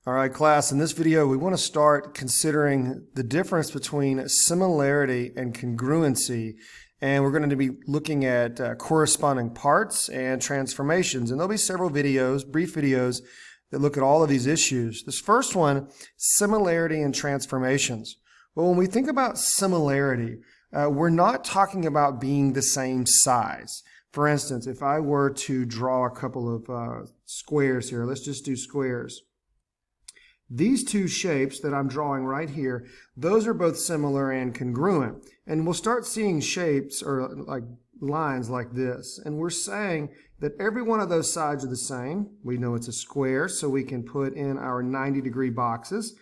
All right, class, in this video, we want to start considering the difference between similarity and congruency. And we're going to be looking at corresponding parts and transformations. And there'll be several videos, brief videos, that look at all of these issues. This first one, similarity and transformations. Well, when we think about similarity, we're not talking about being the same size. For instance, if I were to draw a couple of squares here, let's just do squares. These two shapes that I'm drawing right here, those are both similar and congruent. And we'll start seeing shapes or like lines like this. And we're saying that every one of those sides are the same. We know it's a square, so we can put in our 90-degree boxes.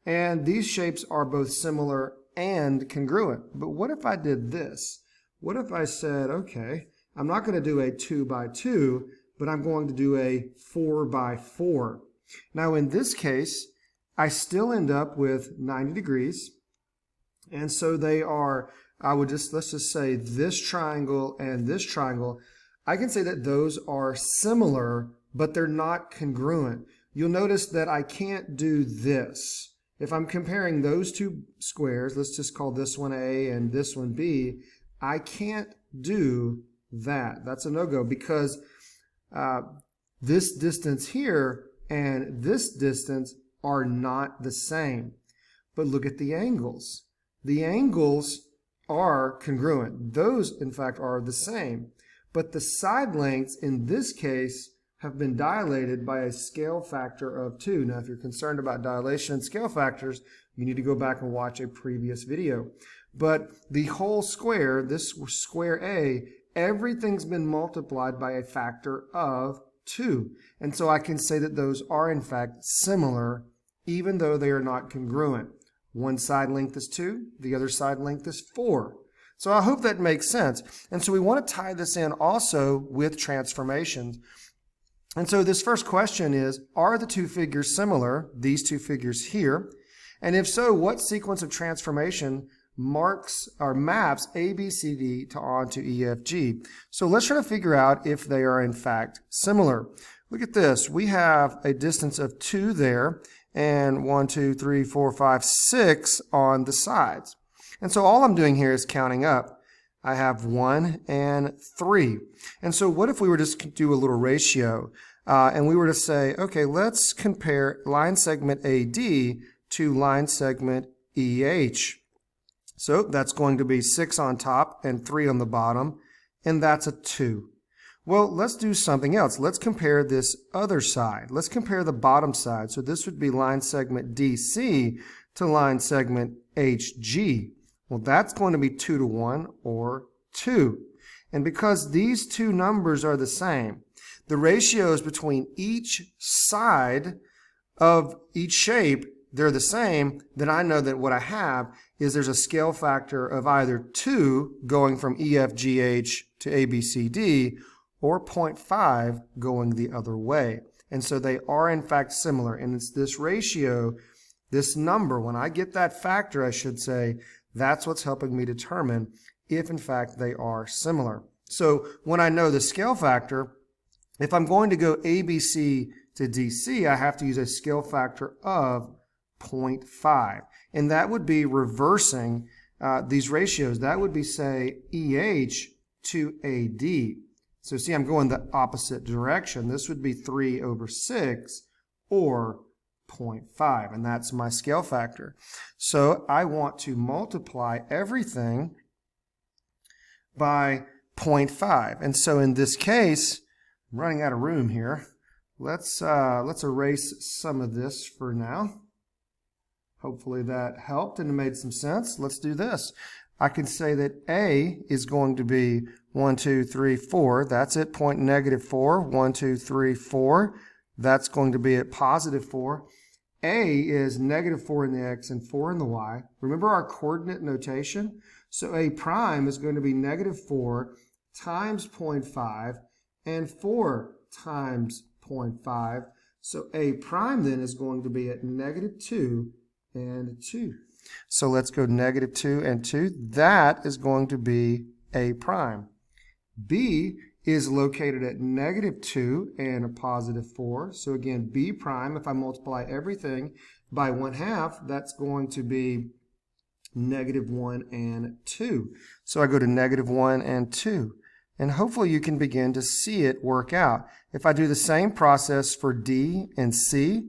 And these shapes are both similar and congruent. But what if I did this? What if I said, okay, I'm not going to do a 2 by 2, but I'm going to do a 4 by 4. Now in this case, I still end up with 90 degrees. And so they are, let's just say this triangle and this triangle. I can say that those are similar, but they're not congruent. You'll notice that I can't do this. If I'm comparing those two squares, let's just call this one A and this one B, I can't do that. That's a no-go because this distance here and this distance are not the same. But look at the angles. The angles are congruent. Those, in fact, are the same. But the side lengths in this case have been dilated by a scale factor of 2. Now, if you're concerned about dilation and scale factors, you need to go back and watch a previous video. But the whole square, this square A, everything's been multiplied by a factor of 2. And so I can say that those are in fact similar, even though they are not congruent. One side length is 2, the other side length is 4. So I hope that makes sense. And so we want to tie this in also with transformations. And so this first question is, are the two figures similar, these two figures here? And if so, what sequence of transformation marks or maps A, B, C, D onto E, F, G. So let's try to figure out if they are in fact similar. Look at this. We have a distance of 2 there and 1, 2, 3, 4, 5, 6 on the sides. And so all I'm doing here is counting up. I have 1 and 3. And so what if we were just to do a little ratio and we were to say, okay, let's compare line segment AD to line segment EH. So that's going to be 6 on top and 3 on the bottom, and that's a 2. Well, let's do something else. Let's compare this other side. Let's compare the bottom side. So this would be line segment DC to line segment HG. Well, that's going to be 2 to 1 or 2. And because these two numbers are the same, the ratios between each side of each shape, they're the same, then I know that what I have is there's a scale factor of either 2 going from EFGH to ABCD or 0.5 going the other way. And so they are in fact similar. And it's this ratio, this number, when I get that factor, I should say, that's what's helping me determine if in fact they are similar. So when I know the scale factor, if I'm going to go ABC to DC, I have to use a scale factor of 0.5. And that would be reversing these ratios. That would be, say, EH to AD. So see, I'm going the opposite direction. This would be 3 over 6 or 0.5. And that's my scale factor. So I want to multiply everything by 0.5. And so in this case, I'm running out of room here. Let's erase some of this for now. Hopefully that helped and it made some sense. Let's do this. I can say that A is going to be 1, 2, 3, 4. That's at point -4. 1, 2, 3, 4. That's going to be at positive 4. A is -4 in the X and 4 in the Y. Remember our coordinate notation? So A prime is going to be -4 times 0.5 and 4 times 0.5. So A prime then is going to be at -2 and 2. So let's go -2 and 2. That is going to be A prime. B is located at -2 and a +4. So again, B prime, if I multiply everything by 1/2, that's going to be -1 and 2. So I go to -1 and 2. And hopefully you can begin to see it work out. If I do the same process for D and C,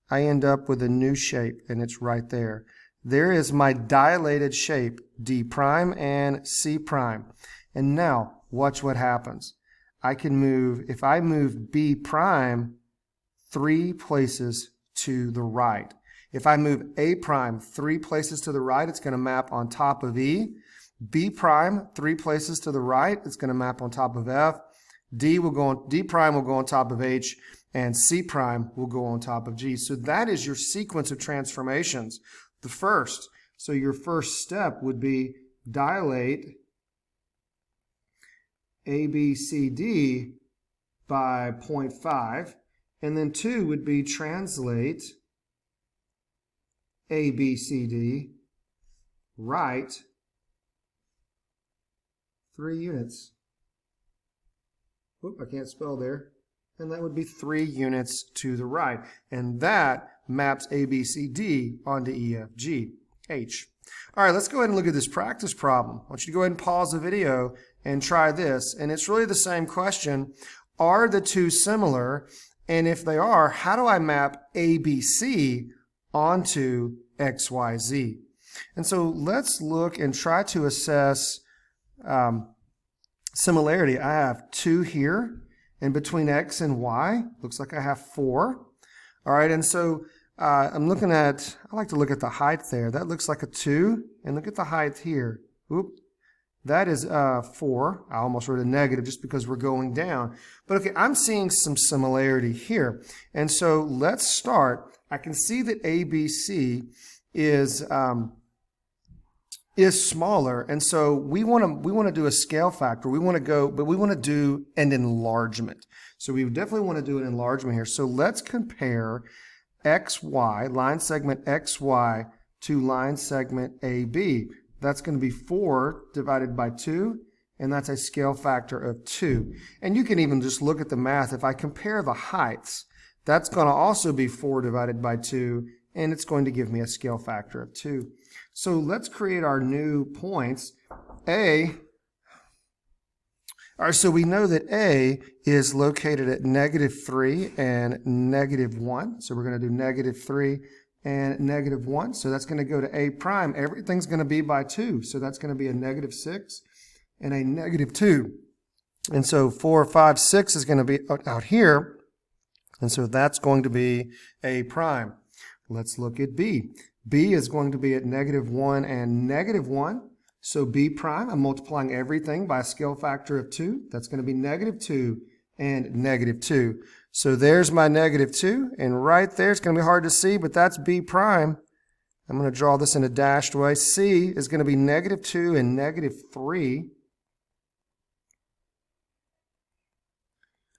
I end up with a new shape, and it's right there. There is my dilated shape, D prime and C prime. And now, watch what happens. I can move, if I move B prime 3 places to the right. If I move A prime 3 places to the right, it's going to map on top of E. B prime 3 places to the right, it's going to map on top of F. D prime will go on top of H, and C prime will go on top of G. So that is your sequence of transformations. The first, so your first step would be dilate ABCD by 0.5, and then 2 would be translate ABCD right 3 units. Oop, I can't spell there. And that would be 3 units to the right. And that maps ABCD onto EFGH. All right, let's go ahead and look at this practice problem. I want you to go ahead and pause the video and try this. And it's really the same question. Are the two similar? And if they are, how do I map ABC onto XYZ? And so let's look and try to assess similarity. I have 2 here, and between X and Y, looks like I have 4. All right, and so I'm looking at, I like to look at the height there. That looks like a 2, and look at the height here. Oop, that is 4. I almost wrote a negative just because we're going down. But okay, I'm seeing some similarity here. And so let's start. I can see that ABC is smaller, and so we want to do a scale factor. We want to do an enlargement. So we definitely want to do an enlargement here. So let's compare XY, line segment XY, to line segment AB. That's going to be 4 divided by 2, and that's a scale factor of 2. And you can even just look at the math. If I compare the heights, that's going to also be 4 divided by 2, and it's going to give me a scale factor of 2. So let's create our new points. All right, so we know that A is located at -3 and -1. So we're going to do -3 and -1. So that's going to go to A prime. Everything's going to be by 2. So that's going to be a -6 and a -2. And so 4, 5, 6 is going to be out here. And so that's going to be A prime. Let's look at B. B is going to be at -1 and -1. So B prime, I'm multiplying everything by a scale factor of 2. That's going to be -2 and -2. So there's my -2. And right there, it's going to be hard to see, but that's B prime. I'm going to draw this in a dashed way. C is going to be -2 and -3.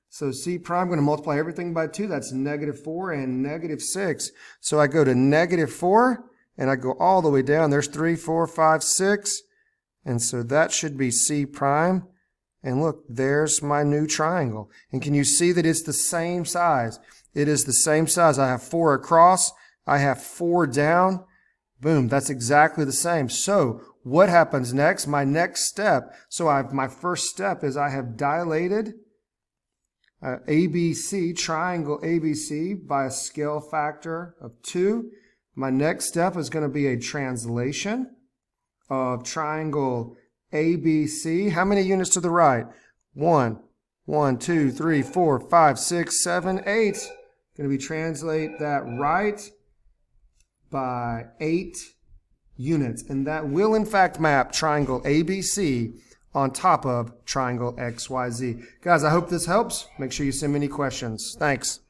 So C prime, I'm going to multiply everything by 2. That's -4 and -6. So I go to -4, and I go all the way down. There's 3, 4, 5, 6. And so that should be C prime. And look, there's my new triangle. And can you see that it's the same size? It is the same size. I have 4 across. I have 4 down. Boom, that's exactly the same. So what happens next? My next step. So my first step is I have dilated ABC, triangle ABC, by a scale factor of 2. My next step is going to be a translation of triangle ABC. How many units to the right? 1, 2, 3, 4, 5, 6, 7, 8. Going to be translate that right by 8 units. And that will in fact map triangle ABC on top of triangle XYZ. Guys, I hope this helps. Make sure you send me any questions. Thanks.